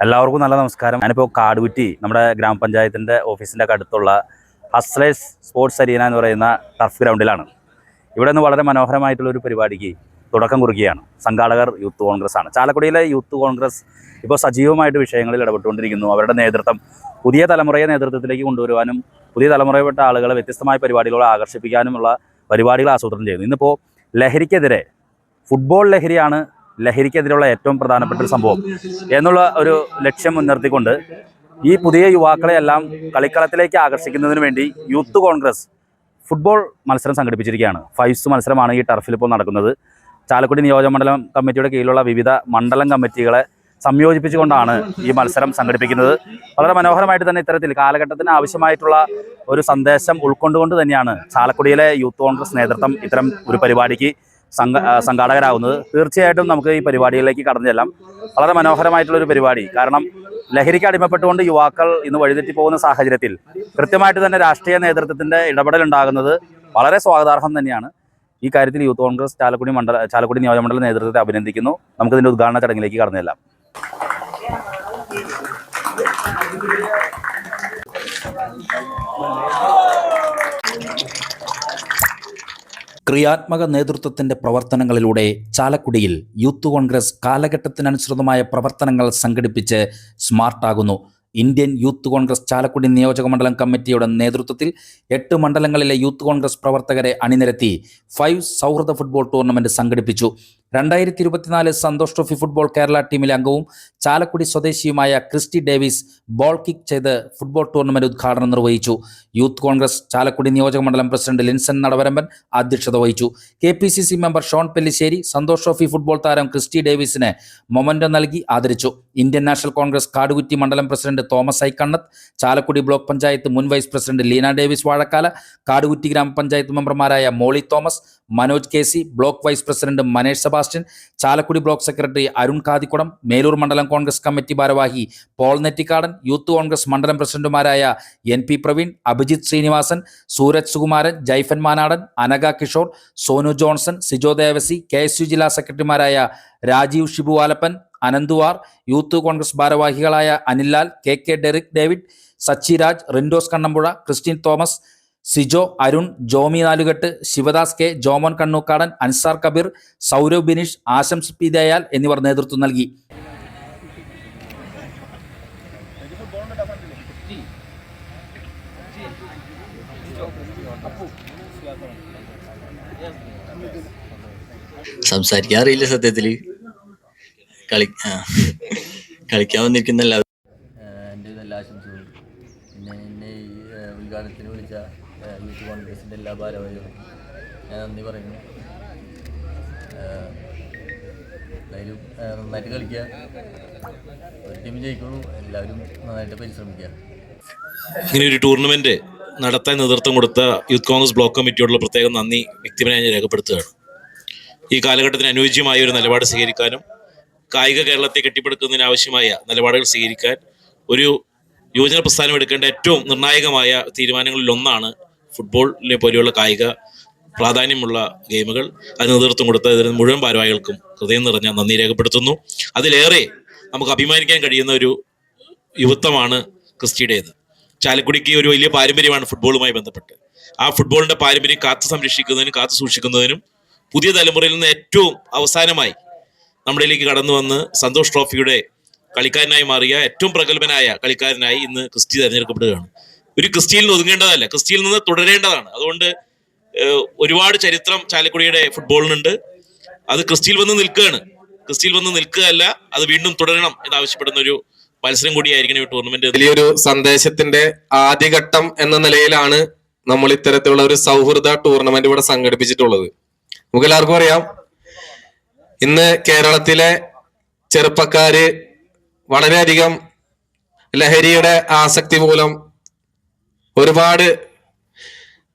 എല്ലാവർക്കും നല്ല നമസ്കാരം. ഞാനിപ്പോൾ കാടുകുറ്റി നമ്മുടെ ഗ്രാമപഞ്ചായത്തിൻ്റെ ഓഫീസിൻ്റെ അടുത്തുള്ള ഹസ്ലേഴ്സ് സ്പോർട്സ് അരീന എന്ന് പറയുന്ന ടർഫ് ഗ്രൗണ്ടിലാണ്. ഇവിടെ നിന്ന് വളരെ മനോഹരമായിട്ടുള്ളൊരു പരിപാടിക്ക് തുടക്കം കുറിക്കുകയാണ്. സംഘാടകർ യൂത്ത് കോൺഗ്രസ് ആണ്. ചാലക്കുടിയിലെ യൂത്ത് കോൺഗ്രസ് ഇപ്പോൾ സജീവമായിട്ട് വിഷയങ്ങളിൽ ഇടപെട്ടുകൊണ്ടിരിക്കുന്നു. അവരുടെ നേതൃത്വം പുതിയ തലമുറയെ നേതൃത്വത്തിലേക്ക് കൊണ്ടുവരുവാനും പുതിയ തലമുറയിൽപ്പെട്ട ആളുകളെ വ്യത്യസ്തമായ പരിപാടികളോട് ആകർഷിപ്പിക്കാനുമുള്ള പരിപാടികൾ ആസൂത്രണം ചെയ്യുന്നു. ഇന്നിപ്പോൾ ലഹരിക്കെതിരെ ഫുട്ബോൾ ലഹരിയാണ് ലഹരിക്കെതിരെയുള്ള ഏറ്റവും പ്രധാനപ്പെട്ട ഒരു സംഭവം എന്നുള്ള ഒരു ലക്ഷ്യം മുൻനിർത്തിക്കൊണ്ട് ഈ പുതിയ യുവാക്കളെയെല്ലാം കളിക്കളത്തിലേക്ക് ആകർഷിക്കുന്നതിന് വേണ്ടി യൂത്ത് കോൺഗ്രസ് ഫുട്ബോൾ മത്സരം സംഘടിപ്പിച്ചിരിക്കുകയാണ്. ഫൈവ്സ് മത്സരമാണ് ഈ ടർഫിൽ ഇപ്പോൾ നടക്കുന്നത്. ചാലക്കുടി നിയോജകമണ്ഡലം കമ്മിറ്റിയുടെ കീഴിലുള്ള വിവിധ മണ്ഡലം കമ്മിറ്റികളെ സംയോജിപ്പിച്ചുകൊണ്ടാണ് ഈ മത്സരം സംഘടിപ്പിക്കുന്നത്. വളരെ മനോഹരമായിട്ട് തന്നെ ഇത്തരത്തിൽ കാലഘട്ടത്തിന് ആവശ്യമായിട്ടുള്ള ഒരു സന്ദേശം ഉൾക്കൊണ്ടുകൊണ്ട് തന്നെയാണ് ചാലക്കുടിയിലെ യൂത്ത് കോൺഗ്രസ് നേതൃത്വം ഇത്തരം ഒരു പരിപാടിക്ക് സംഘാടകരാകുന്നത്. തീർച്ചയായിട്ടും നമുക്ക് ഈ പരിപാടികളിലേക്ക് കടന്നു ചെല്ലാം. വളരെ മനോഹരമായിട്ടുള്ളൊരു പരിപാടി. കാരണം ലഹരിക്ക് അടിമപ്പെട്ടുകൊണ്ട് യുവാക്കൾ ഇന്ന് വഴിതെറ്റി പോകുന്ന സാഹചര്യത്തിൽ കൃത്യമായിട്ട് തന്നെ രാഷ്ട്രീയ നേതൃത്വത്തിൻ്റെ ഇടപെടലുണ്ടാകുന്നത് വളരെ സ്വാഗതാർഹം തന്നെയാണ്. ഈ കാര്യത്തിൽ യൂത്ത് കോൺഗ്രസ് ചാലക്കുടി നിയോജകമണ്ഡല നേതൃത്വത്തെ അഭിനന്ദിക്കുന്നു. നമുക്കിതിൻ്റെ ഉദ്ഘാടന ചടങ്ങിലേക്ക് കടന്നു ചെല്ലാം. ക്രിയാത്മക നേതൃത്വത്തിൻ്റെ പ്രവർത്തനങ്ങളിലൂടെ ചാലക്കുടിയിൽ യൂത്ത് കോൺഗ്രസ് കാലഘട്ടത്തിനനുസൃതമായ പ്രവർത്തനങ്ങൾ സംഘടിപ്പിച്ച് സ്മാർട്ടാകുന്നു. ഇന്ത്യൻ യൂത്ത് കോൺഗ്രസ് ചാലക്കുടി നിയോജക മണ്ഡലം കമ്മിറ്റിയുടെ നേതൃത്വത്തിൽ 8 മണ്ഡലങ്ങളിലെ യൂത്ത് കോൺഗ്രസ് പ്രവർത്തകരെ അണിനിരത്തി 5 സൗഹൃദ ഫുട്ബോൾ ടൂർണമെന്റ് സംഘടിപ്പിച്ചു. 2024 സന്തോഷ് ട്രോഫി ഫുട്ബോൾ കേരള ടീമിലെ അംഗവും ചാലക്കുടി സ്വദേശിയുമായ ക്രിസ്റ്റി ഡേവിസ് ബോൾ കിക്ക് ചെയ്ത് ഫുട്ബോൾ ടൂർണമെന്റ് ഉദ്ഘാടനം നിർവഹിച്ചു. യൂത്ത് കോൺഗ്രസ് ചാലക്കുടി നിയോജക മണ്ഡലം പ്രസിഡന്റ് ലിൻസൺ നടവരമ്പൻ അധ്യക്ഷത വഹിച്ചു. KPCC member Shone Pellissery Santosh trophy football താരം ക്രിസ്റ്റി ഡേവിസിന് മൊമന്റോ നൽകി ആദരിച്ചു. ഇന്ത്യൻ നാഷണൽ കോൺഗ്രസ് കാടുകുറ്റി മണ്ഡലം പ്രസിഡന്റ് തോമസ് ഐക്കണ്ണത്ത്, ചാലക്കുടി ബ്ലോക്ക് പഞ്ചായത്ത് മുൻ വൈസ് പ്രസിഡന്റ് ലീന ഡേവിസ് വാഴക്കാല, കാടുകുറ്റി ഗ്രാമപഞ്ചായത്ത് മെമ്പർമാരായ Molly Thomas, Manoj KC, block vice president Manesh Sebastian, Chalakudy block secretary Arun Kathikudam, Melur മണ്ഡലം കോൺഗ്രസ് കമ്മിറ്റി ഭാരവാഹി പോൾ നെറ്റിക്കാടൻ, യൂത്ത് കോൺഗ്രസ് മണ്ഡലം പ്രസിഡന്റുമാരായ NP പ്രവീൺ, അഭിജിത്ത് ശ്രീനിവാസൻ, സൂരജ് സുകുമാരൻ, ജൈഫൻ മാനാടൻ, അനഘ കിഷോർ, സോനു ജോൺസൺ, സിജോ ദേവസി, KSU ജില്ലാ സെക്രട്ടറിമാരായ രാജീവ് ഷിബു ആലപ്പൻ, അനന്തുവാർ, യൂത്ത് കോൺഗ്രസ് ഭാരവാഹികളായ Anillal, KK Derick David, Sachiraj, Rindos Kannampuzha, Christeen Thomas, Sijo, Arun, Jomy Nalukettu, Sivadas K, Jomon Kannukadan, Ansar Kabeer, Saurav Bineesh, Ashams P Dayal എന്നിവർ നേതൃത്വം നൽകി. സംസാരിക്കാറില്ല സത്യത്തില്. കളിക്കാൻ വന്നിരിക്കുന്ന എല്ലാവരും എൻ്റെ എല്ലാ ആശംസകളും. പിന്നെ എന്നെ ഈ ഉദ്ഘാടനത്തിന് വിളിച്ച യൂത്ത് കോൺഗ്രസിൻ്റെ എല്ലാ ഭാരവാഹികളും ഞാൻ നന്ദി പറയുന്നു. എന്തായാലും നന്നായിട്ട് കളിക്കുക, ഒരു ടീം ജയിക്കുള്ളൂ, എല്ലാവരും നന്നായിട്ട് പരിശ്രമിക്കുക. ഇങ്ങനെ ഒരു ടൂർണമെന്റ് നടത്താൻ നേതൃത്വം കൊടുത്ത യൂത്ത് കോൺഗ്രസ് ബ്ലോക്ക് കമ്മിറ്റിയോടുള്ള പ്രത്യേകം നന്ദി വ്യക്തിപരമായി ഞാൻ രേഖപ്പെടുത്തുകയാണ്. ഈ കാലഘട്ടത്തിന് അനുയോജ്യമായ ഒരു നിലപാട് സ്വീകരിക്കാനും കായിക കേരളത്തെ കെട്ടിപ്പടുക്കുന്നതിന് ആവശ്യമായ നിലപാടുകൾ സ്വീകരിക്കാൻ ഒരു യുവജന പ്രസ്ഥാനം എടുക്കേണ്ട ഏറ്റവും നിർണായകമായ തീരുമാനങ്ങളിൽ ഒന്നാണ് ഫുട്ബോളിനെ പോലെയുള്ള കായിക പ്രാധാന്യമുള്ള ഗെയിമുകൾ. അതിന് നേതൃത്വം കൊടുത്ത ഇതിന് മുഴുവൻ ഭാരവാഹികൾക്കും ഹൃദയം നിറഞ്ഞ നന്ദി രേഖപ്പെടുത്തുന്നു. അതിലേറെ നമുക്ക് അഭിമാനിക്കാൻ കഴിയുന്ന ഒരു യുവത്വമാണ് ക്രിസ്റ്റിയുടേത്. ചാലക്കുടിക്ക് ഒരു വലിയ പാരമ്പര്യമാണ് ഫുട്ബോളുമായി ബന്ധപ്പെട്ട്. ആ ഫുട്ബോളിന്റെ പാരമ്പര്യം കാത്തു സംരക്ഷിക്കുന്നതിനും കാത്തു സൂക്ഷിക്കുന്നതിനും പുതിയ തലമുറയിൽ നിന്ന് ഏറ്റവും അവസാനമായി നമ്മുടെയിലേക്ക് കടന്നു വന്ന് സന്തോഷ് ട്രോഫിയുടെ കളിക്കാരനായി മാറിയ ഏറ്റവും പ്രഗത്ഭനായ കളിക്കാരനായി ഇന്ന് ക്രിസ്റ്റി തിരഞ്ഞെടുക്കപ്പെടുകയാണ്. ഒരു ക്രിസ്റ്റിയിൽ നിന്ന് ഒതുങ്ങേണ്ടതല്ല, ക്രിസ്റ്റിയിൽ നിന്ന് തുടരേണ്ടതാണ്. അതുകൊണ്ട് ഒരുപാട് ചരിത്രം ചാലക്കുടിയുടെ ഫുട്ബോളിനുണ്ട്. അത് ക്രിസ്റ്റിയിൽ വന്ന് നിൽക്കുകയാണ്. ക്രിസ്റ്റിയിൽ വന്ന് നിൽക്കുകയല്ല, അത് വീണ്ടും തുടരണം എന്നാവശ്യപ്പെടുന്ന ഒരു മത്സരം കൂടിയായിരിക്കണം ഈ ടൂർണമെന്റ്. വലിയൊരു സന്ദേശത്തിന്റെ ആദ്യഘട്ടം എന്ന നിലയിലാണ് നമ്മൾ ഇത്തരത്തിലുള്ള ഒരു സൗഹൃദ ടൂർണമെന്റ് ഇവിടെ സംഘടിപ്പിച്ചിട്ടുള്ളത്. നമുക്ക് എല്ലാവർക്കും അറിയാം, ഇന്ന് കേരളത്തിലെ ചെറുപ്പക്കാര് വളരെയധികം ലഹരിയുടെ ആസക്തി മൂലം ഒരുപാട്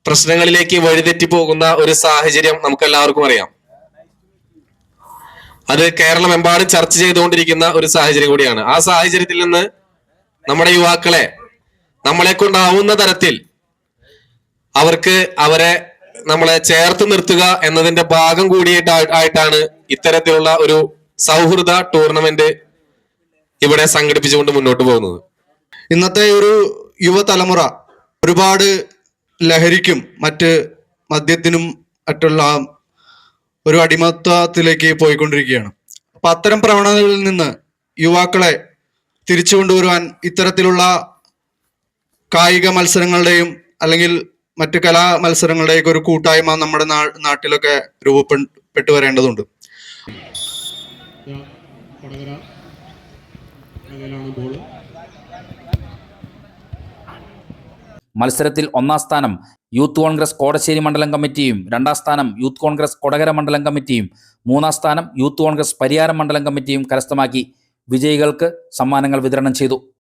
പ്രശ്നങ്ങളിലേക്ക് വഴിതെറ്റി പോകുന്ന ഒരു സാഹചര്യം നമുക്ക് എല്ലാവർക്കും അറിയാം. അത് കേരളമെമ്പാടും ചർച്ച ചെയ്തുകൊണ്ടിരിക്കുന്ന ഒരു സാഹചര്യം കൂടിയാണ്. ആ സാഹചര്യത്തിൽ നിന്ന് നമ്മുടെ യുവാക്കളെ നമ്മളെ കൊണ്ടാവുന്ന തരത്തിൽ അവരെ നമ്മളെ ചേർത്ത് നിർത്തുക എന്നതിന്റെ ഭാഗം കൂടിയായിട്ടാണ് ഇത്തരത്തിലുള്ള ഒരു സൗഹൃദ ടൂർണമെന്റ് ഇവിടെ സംഘടിപ്പിച്ചുകൊണ്ട് മുന്നോട്ട് പോകുന്നത്. ഇന്നത്തെ ഒരു യുവതലമുറ ഒരുപാട് ലഹരിക്കും മറ്റ് മദ്യത്തിനും മറ്റുള്ള ഒരു അടിമത്തത്തിലേക്ക് പോയിക്കൊണ്ടിരിക്കുകയാണ്. അപ്പൊ അത്തരം പ്രവണതകളിൽ നിന്ന് യുവാക്കളെ തിരിച്ചു കൊണ്ടുവരുവാൻ ഇത്തരത്തിലുള്ള കായിക മത്സരങ്ങളുടെയും അല്ലെങ്കിൽ മറ്റ് കലാ മത്സരങ്ങളുടെയൊക്കെ ഒരു കൂട്ടായ്മ നമ്മുടെ നാട്ടിലൊക്കെ രൂപപ്പെട്ടു വരേണ്ടതുണ്ട്. മത്സരത്തിൽ ഒന്നാം സ്ഥാനം യൂത്ത് കോൺഗ്രസ് കോടശ്ശേരി മണ്ഡലം കമ്മിറ്റിയും, രണ്ടാം സ്ഥാനം യൂത്ത് കോൺഗ്രസ് കൊടകര മണ്ഡലം കമ്മിറ്റിയും, മൂന്നാം സ്ഥാനം യൂത്ത് കോൺഗ്രസ് പരിയാരം മണ്ഡലം കമ്മിറ്റിയും കരസ്ഥമാക്കി. വിജയികൾക്ക് സമ്മാനങ്ങൾ വിതരണം ചെയ്തു.